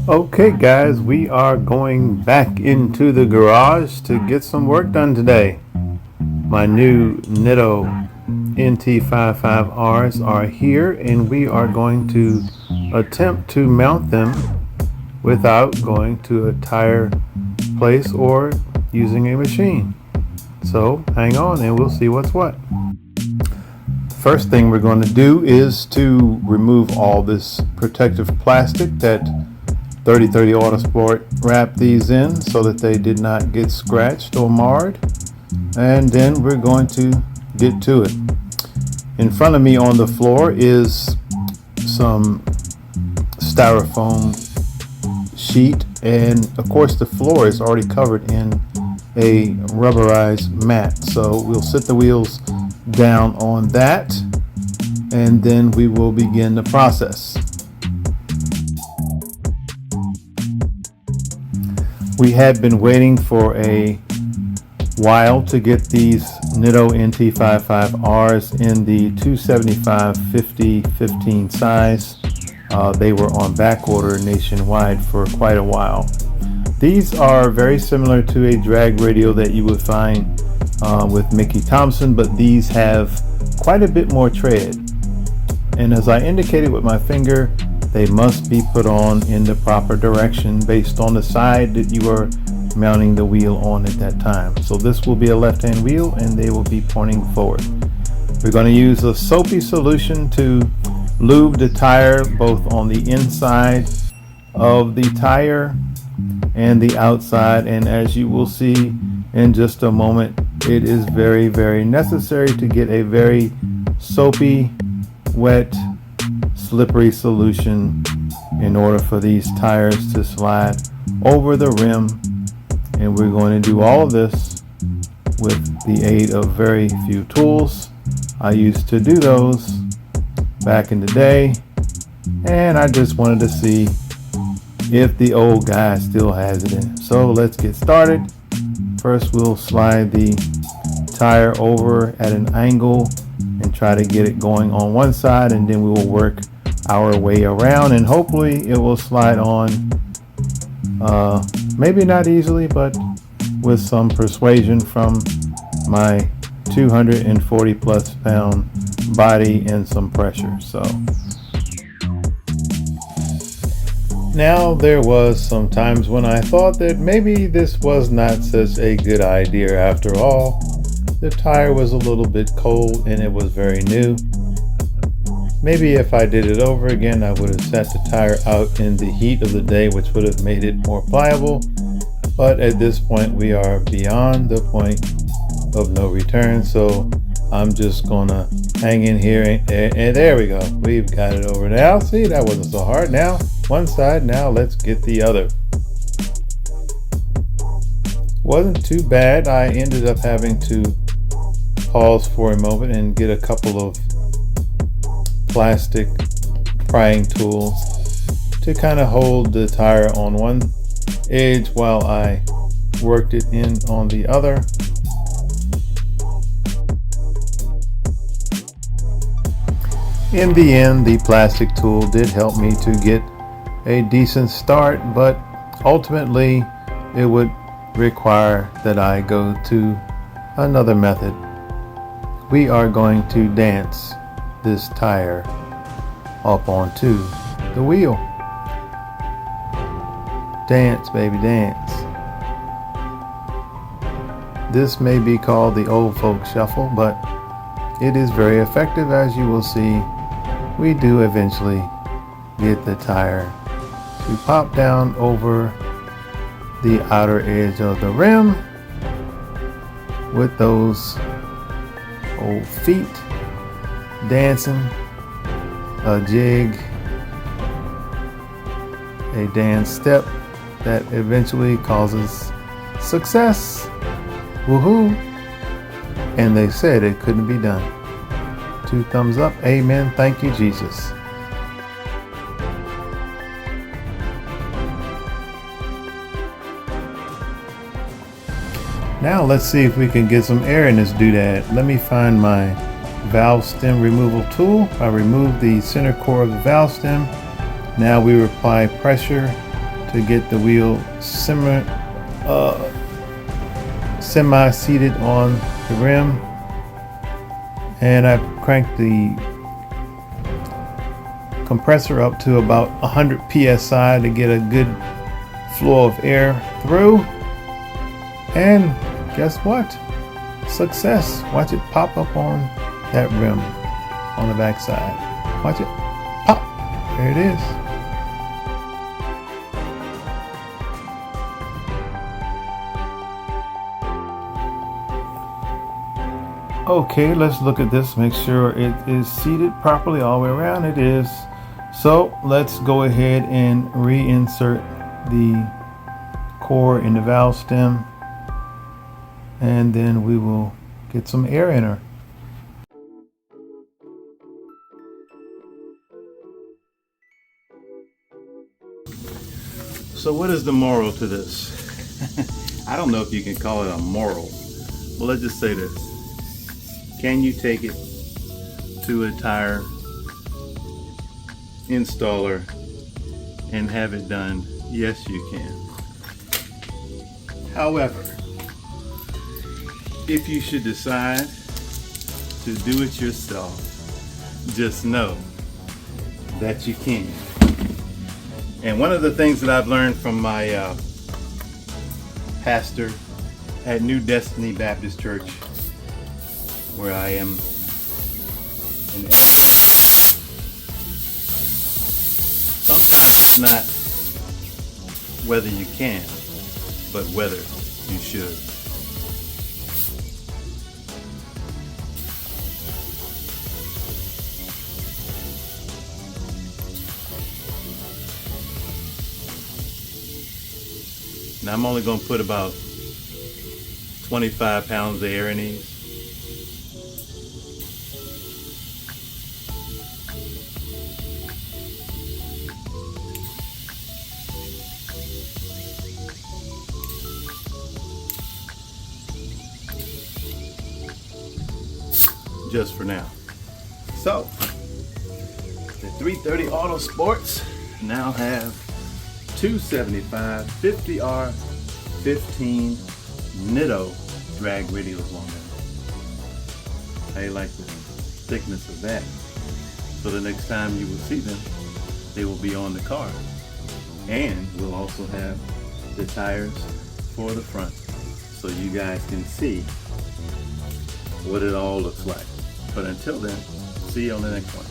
Okay guys, we are going back into the garage to get some work done today. My new Nitto nt555rs are here and we are going to attempt to mount them without going to a tire place or using a machine. So hang on and we'll see what's what. First thing we're going to do is to remove all this protective plastic that 3030 Autosport wrapped these in so that they did not get scratched or marred, and then we're going to get to it. In front of me on the floor is some styrofoam sheet, and of course the floor is already covered in a rubberized mat, so we'll sit the wheels down on that and then we will begin the process. We had been waiting for a while to get these Nitto nt555rs in the 275/50/15 size. They were on back order nationwide for quite a while. These are very similar to a drag radial that you would find with Mickey Thompson, but these have quite a bit more tread. And as I indicated with my finger, they must be put on in the proper direction based on the side that you are mounting the wheel on at that time. So this will be a left-hand wheel and they will be pointing forward. We're going to use a soapy solution to lube the tire both on the inside of the tire and the outside, and as you will see in just a moment, it is very, very necessary to get a very soapy, wet, slippery solution in order for these tires to slide over the rim. And we're going to do all of this with the aid of very few tools. I used to do those back in the day, and I just wanted to see if the old guy still has it in him. So let's get started. First we'll slide the tire over at an angle and try to get it going on one side, and then we will work our way around and hopefully it will slide on, maybe not easily, but with some persuasion from my 240 plus pound body and some pressure. So now there was some times when I thought that maybe this was not such a good idea after all. The tire was a little bit cold and it was very new. Maybe if I did it over again, I would have set the tire out in the heat of the day, which would have made it more pliable. But at this point, we are beyond the point of no return. So I'm just gonna hang in here and there we go. We've got it over now. See, that wasn't so hard. Now, one side, now let's get the other. Wasn't too bad. I ended up having to pause for a moment and get a couple of plastic prying tools to kind of hold the tire on one edge while I worked it in on the other. In the end, the plastic tool did help me to get a decent start, but ultimately it would require that I go to another method. We are going to dance this tire up onto the wheel. Dance, baby, dance. This may be called the old folk shuffle, but it is very effective. As you will see, we do eventually get the tire to pop down over the outer edge of the rim with those old feet dancing a jig, a dance step that eventually causes success. Woohoo! And they said it couldn't be done. 2 thumbs up. Amen. Thank you, Jesus. Now let's see if we can get some air in this doodad. Let me find my valve stem removal tool. I removed the center core of the valve stem. Now we apply pressure to get the wheel semi-seated on the rim, and I cranked the compressor up to about 100 psi to get a good flow of air through. And guess what? Success. Watch it pop up on that rim on the back side. Watch it pop. There it is. Okay, let's look at this, make sure it is seated properly all the way around. It is. So let's go ahead and reinsert the core in the valve stem, and then we will get some air in her. So what is the moral to this? I don't know if you can call it a moral, but let's just say this. Can you take it to a tire installer and have it done? Yes, you can. However, if you should decide to do it yourself, just know that you can. And one of the things that I've learned from my pastor at New Destiny Baptist Church, where I am in, sometimes it's not whether you can, but whether you should. Now I'm only going to put about 25 pounds of air in these. Just for now. So, the 330 Auto Sports now have 275-50R 15 Nitto drag radials on them. I like the thickness of that. So the next time you will see them, they will be on the car. And we'll also have the tires for the front, so you guys can see what it all looks like. But until then, see you on the next one.